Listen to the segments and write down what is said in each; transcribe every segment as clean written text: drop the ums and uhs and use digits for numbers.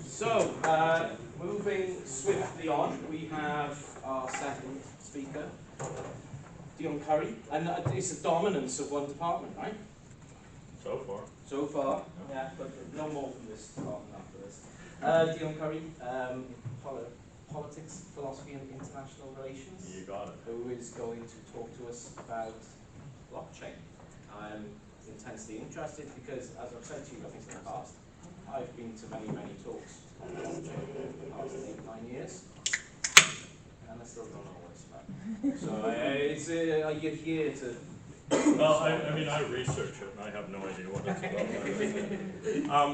So, moving swiftly on, we have our second speaker, Dion Curry, and it's a dominance of one department, right? So far. So far, yeah, but no more from this department after this. Dion Curry, politics, philosophy, and international relations. You got it. Who is going to talk to us about blockchain. I'm intensely interested because, as I've said to you, I think in the past, I've been to many, many talks on blockchain in the past 8-9 years, and I still don't know what it's about. So you're here to... Well, I mean, I research it, and I have no idea what it's about.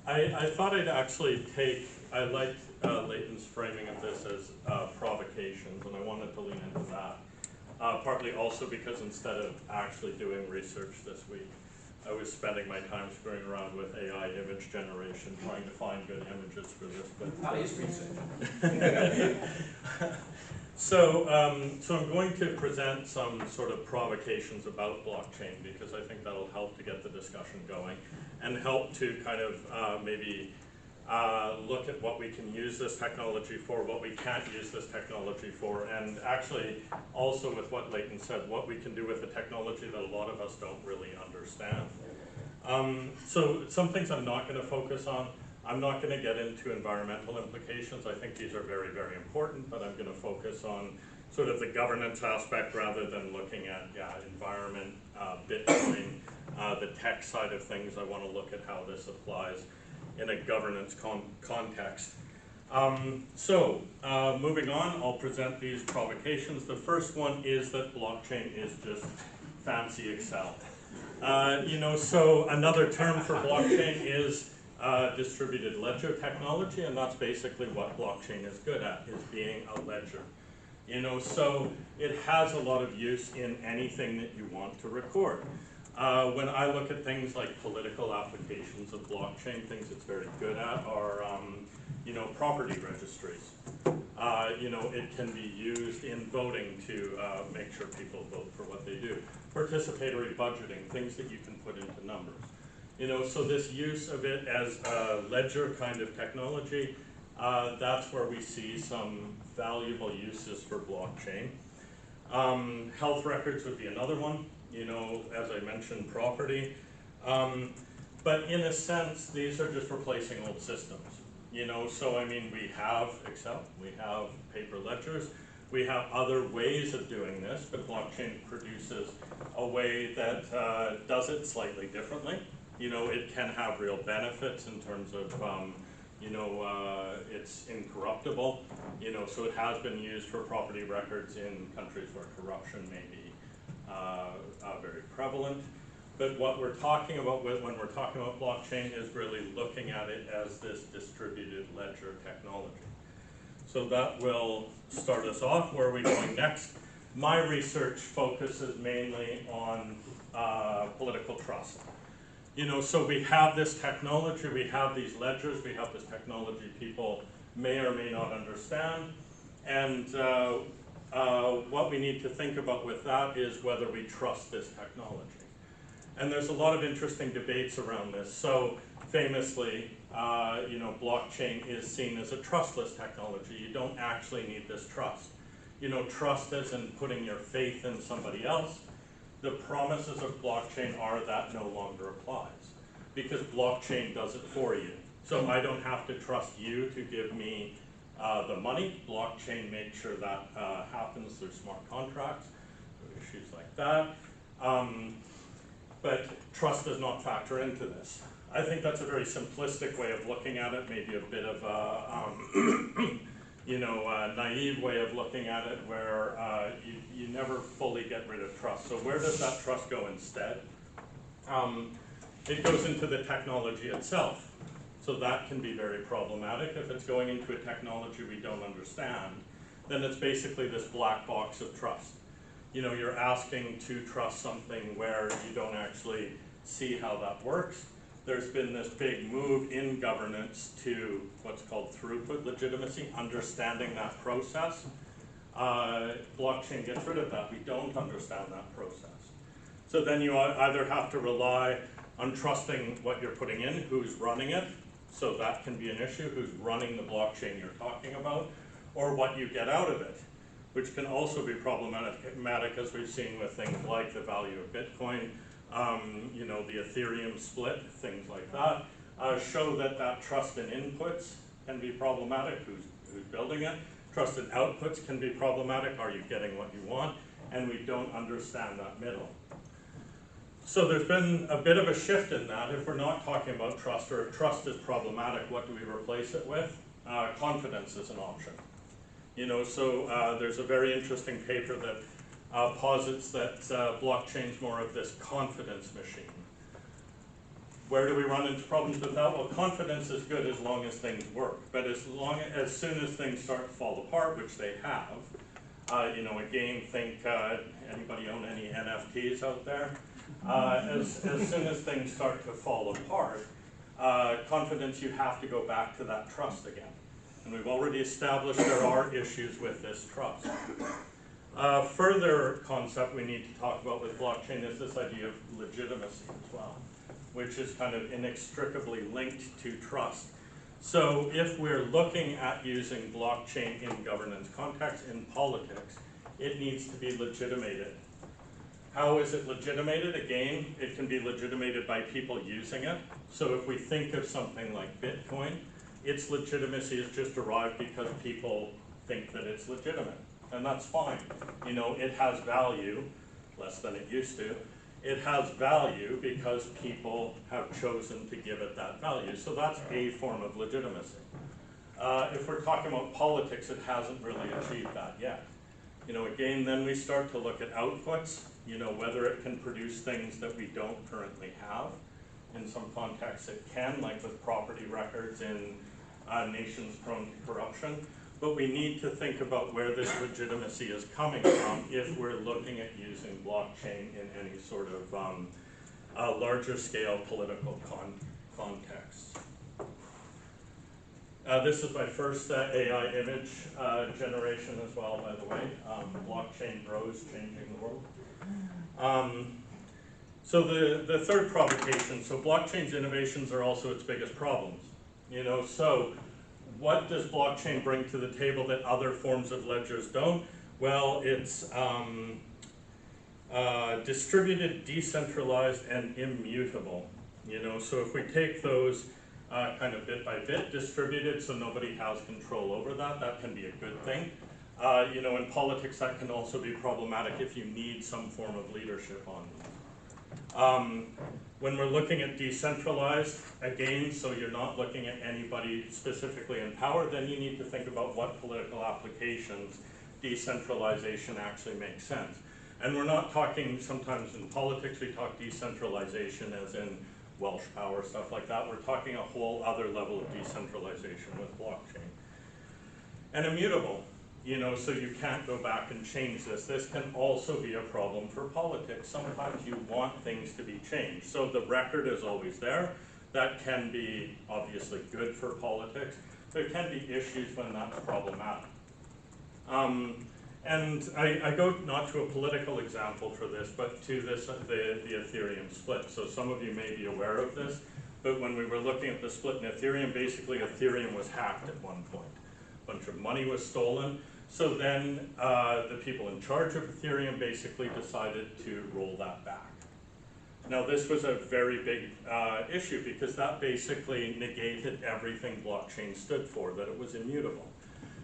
I thought I'd actually I liked Leighton's framing of this as provocations, and I wanted to lean into that. Partly also because instead of actually doing research this week, I was spending my time screwing around with AI image generation, trying to find good images for this. But that is research. So I'm going to present some sort of provocations about blockchain because I think that'll help to get the discussion going and help to kind of maybe look at what we can use this technology for, what we can't use this technology for, and actually also with what Leighton said, what we can do with the technology that a lot of us don't really understand. So some things I'm not going to focus on. I'm not going to get into environmental implications. I think these are very, very important, but I'm going to focus on sort of the governance aspect rather than looking at environment, Bitcoin, the tech side of things. I want to look at how this applies in a governance context. Moving on, I'll present these provocations. The first one is that blockchain is just fancy Excel. So another term for blockchain is distributed ledger technology, and that's basically what blockchain is good at, is being a ledger. So it has a lot of use in anything that you want to record. When I look at things like political applications of blockchain, things it's very good at are, property registries. It can be used in voting to make sure people vote for what they do. Participatory budgeting, things that you can put into numbers. So this use of it as a ledger kind of technology, that's where we see some valuable uses for blockchain. Health records would be another one. As I mentioned, property. But in a sense, these are just replacing old systems. So I mean, we have Excel, we have paper ledgers, we have other ways of doing this, but blockchain produces a way that does it slightly differently. It can have real benefits in terms of, it's incorruptible. So it has been used for property records in countries where corruption may be very prevalent. But what we're talking about when we're talking about blockchain is really looking at it as this distributed ledger technology. So that will start us off. Where are we going next? My research focuses mainly on political trust. So we have this technology, we have these ledgers, we have this technology people may or may not understand, and what we need to think about with that is whether we trust this technology. And there's a lot of interesting debates around this. So famously, blockchain is seen as a trustless technology. You don't actually need this trust. Trust as in putting your faith in somebody else. The promises of blockchain are that no longer applies because blockchain does it for you. So I don't have to trust you to give me the money. Blockchain makes sure that happens through smart contracts, issues like that. But trust does not factor into this. I think that's a very simplistic way of looking at it, maybe a bit of a naive way of looking at it where you never fully get rid of trust. So where does that trust go instead? It goes into the technology itself. So that can be very problematic. If it's going into a technology we don't understand, then it's basically this black box of trust. You're asking to trust something where you don't actually see how that works. There's been this big move in governance to what's called throughput legitimacy, understanding that process. Blockchain gets rid of that. We don't understand that process. So then you either have to rely on trusting what you're putting in, who's running it. So that can be an issue, who's running the blockchain you're talking about, or what you get out of it, which can also be problematic, as we've seen with things like the value of Bitcoin, you know, the Ethereum split, things like that, show that that trust in inputs can be problematic, who's building it. Trusted outputs can be problematic, are you getting what you want? And we don't understand that middle. So there's been a bit of a shift in that. If we're not talking about trust, or if trust is problematic, what do we replace it with? Confidence is an option. You know, so there's a very interesting paper that posits that blockchain's more of this confidence machine. Where do we run into problems with that? Well, confidence is good as long as things work, but as soon as things start to fall apart, which they have, you know, again, think, anybody own any NFTs out there? As soon as things start to fall apart, confidence, you have to go back to that trust again. And we've already established there are issues with this trust. Further concept we need to talk about with blockchain is this idea of legitimacy as well, which is kind of inextricably linked to trust. So if we're looking at using blockchain in governance context, in politics, it needs to be legitimated. How is it legitimated? Again, it can be legitimated by people using it. So if we think of something like Bitcoin, its legitimacy is just derived because people think that it's legitimate. And that's fine. You know, it has value, less than it used to. It has value because people have chosen to give it that value. So that's a form of legitimacy. If we're talking about politics, it hasn't really achieved that yet. You know, again, then we start to look at outputs, you know, whether it can produce things that we don't currently have. In some contexts it can, like with property records in nations prone to corruption. But we need to think about where this legitimacy is coming from if we're looking at using blockchain in any sort of larger scale political context. This is my first AI image generation as well, by the way. Blockchain bros changing the world. So the third provocation, so blockchain's innovations are also its biggest problems. You know, so what does blockchain bring to the table that other forms of ledgers don't? Well, it's distributed, decentralized, and immutable. You know, so if we take those kind of bit by bit, distributed, so nobody has control over that, that can be a good thing. You know, in politics, that can also be problematic if you need some form of leadership on them. When we're looking at decentralized, again, so you're not looking at anybody specifically in power, then you need to think about what political applications decentralization actually makes sense. And we're not talking, sometimes in politics we talk decentralization as in Welsh power, stuff like that. We're talking a whole other level of decentralization with blockchain. And immutable. You know, so you can't go back and change this. This can also be a problem for politics. Sometimes you want things to be changed. So the record is always there. That can be obviously good for politics. There can be issues when that's problematic. And I go not to a political example for this, but to this the Ethereum split. So some of you may be aware of this, but when we were looking at the split in Ethereum, basically Ethereum was hacked at one point. A bunch of money was stolen. So then the people in charge of Ethereum basically decided to roll that back. Now this was a very big issue because that basically negated everything blockchain stood for, that it was immutable.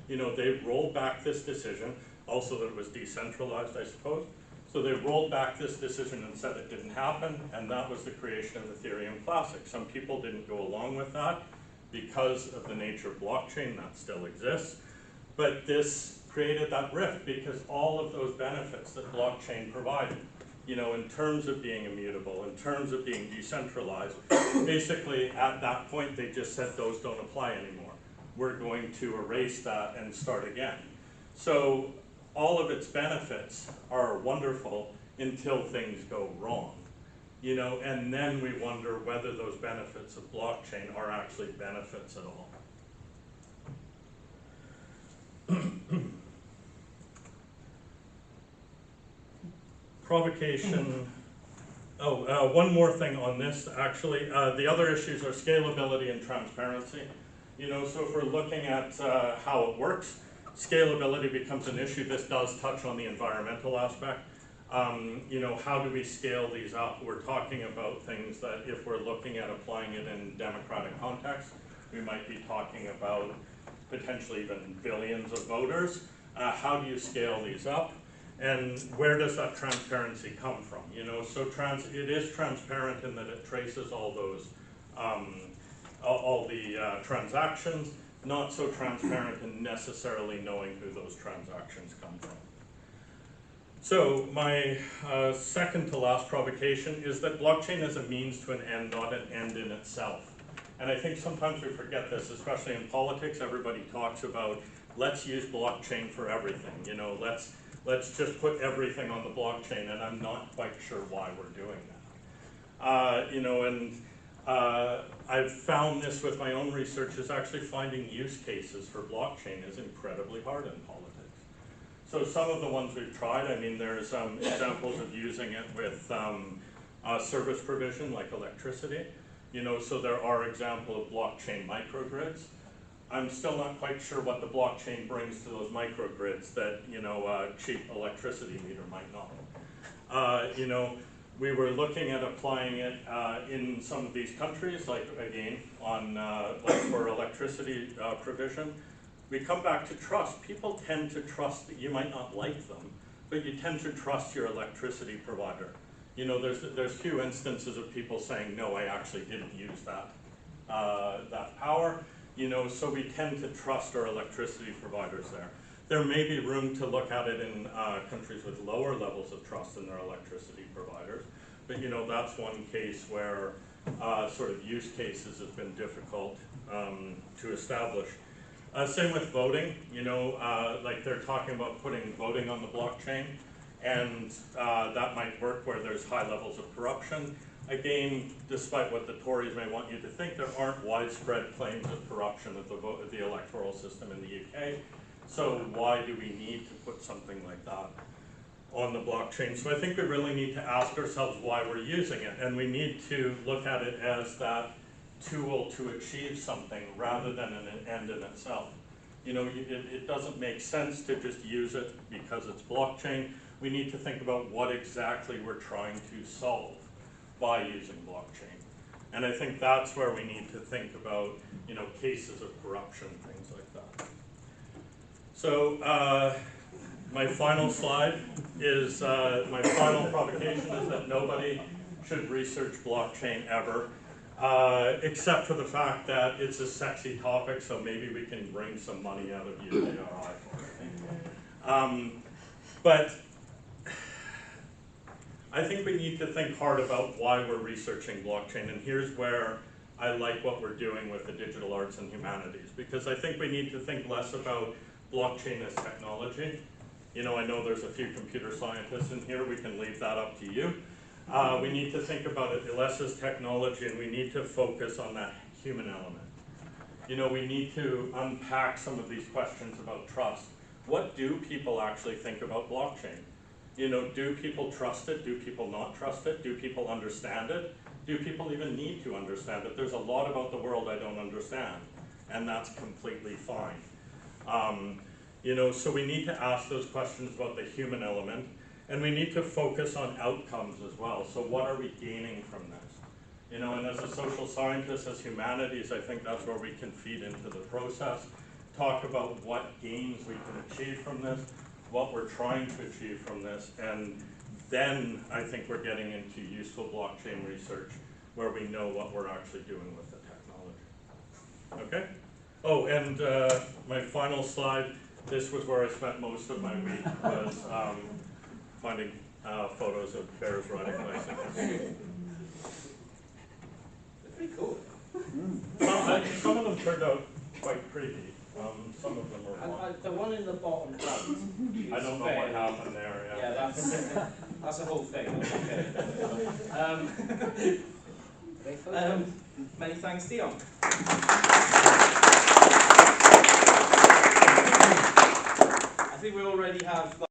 You know, they rolled back this decision, also that it was decentralized, I suppose. So they rolled back this decision and said it didn't happen, and that was the creation of Ethereum Classic. Some people didn't go along with that because of the nature of blockchain, that still exists. But this created that rift because all of those benefits that blockchain provided, you know, in terms of being immutable, in terms of being decentralized, basically at that point they just said those don't apply anymore. We're going to erase that and start again. So all of its benefits are wonderful until things go wrong. You know, and then we wonder whether those benefits of blockchain are actually benefits at all. Provocation One more thing on this, actually. The other issues are scalability and transparency. So if we're looking at how it works, scalability becomes an issue. This does touch on the environmental aspect. How do we scale these up? We're talking about things that if we're looking at applying it in democratic context, we might be talking about potentially even billions of voters. How do you scale these up? And where does that transparency come from? So it is transparent in that it traces all those, all the transactions, not so transparent in necessarily knowing who those transactions come from. So my second to last provocation is that blockchain is a means to an end, not an end in itself. And I think sometimes we forget this, especially in politics. Everybody talks about, let's use blockchain for everything. Let's just put everything on the blockchain, and I'm not quite sure why we're doing that. I've found this with my own research, is actually finding use cases for blockchain is incredibly hard in politics. So some of the ones we've tried, there's examples of using it with service provision like electricity. So there are examples of blockchain microgrids. I'm still not quite sure what the blockchain brings to those microgrids that a cheap electricity meter might not. We were looking at applying it in some of these countries, like again on like for electricity provision. We come back to trust. People tend to trust that you might not like them, but you tend to trust your electricity provider. There's few instances of people saying, no, I actually didn't use that power. So we tend to trust our electricity providers there. There may be room to look at it in countries with lower levels of trust in their electricity providers, but that's one case where sort of use cases have been difficult to establish. Same with voting, like they're talking about putting voting on the blockchain, and that might work where there's high levels of corruption. Again, despite what the Tories may want you to think, there aren't widespread claims of corruption of the electoral system in the UK. So why do we need to put something like that on the blockchain? So I think we really need to ask ourselves why we're using it, and we need to look at it as that tool to achieve something rather than an end in itself. It doesn't make sense to just use it because it's blockchain. We need to think about what exactly we're trying to solve by using blockchain. And I think that's where we need to think about, cases of corruption, things like that. So my final slide is, my final provocation is that nobody should research blockchain ever, except for the fact that it's a sexy topic, so maybe we can bring some money out of UARI for it. But I think we need to think hard about why we're researching blockchain, and here's where I like what we're doing with the digital arts and humanities, because I think we need to think less about blockchain as technology. I know there's a few computer scientists in here, we can leave that up to you. We need to think about it less as technology, and we need to focus on that human element. We need to unpack some of these questions about trust. What do people actually think about blockchain? Do people trust it? Do people not trust it? Do people understand it? Do people even need to understand it? There's a lot about the world I don't understand, and that's completely fine. So we need to ask those questions about the human element, and we need to focus on outcomes as well. So what are we gaining from this? And as a social scientist, as humanities, I think that's where we can feed into the process, talk about what gains we can achieve from this, what we're trying to achieve from this, and then I think we're getting into useful blockchain research where we know what we're actually doing with the technology. Okay? Oh, and my final slide, this was where I spent most of my week, was finding photos of bears riding bicycles. They're pretty cool. Some of them turned out quite creepy. Some of them are the one in the bottom right. I don't know what happened there. Yeah, that's a whole thing. Okay. Many thanks, Dion. I think we already have.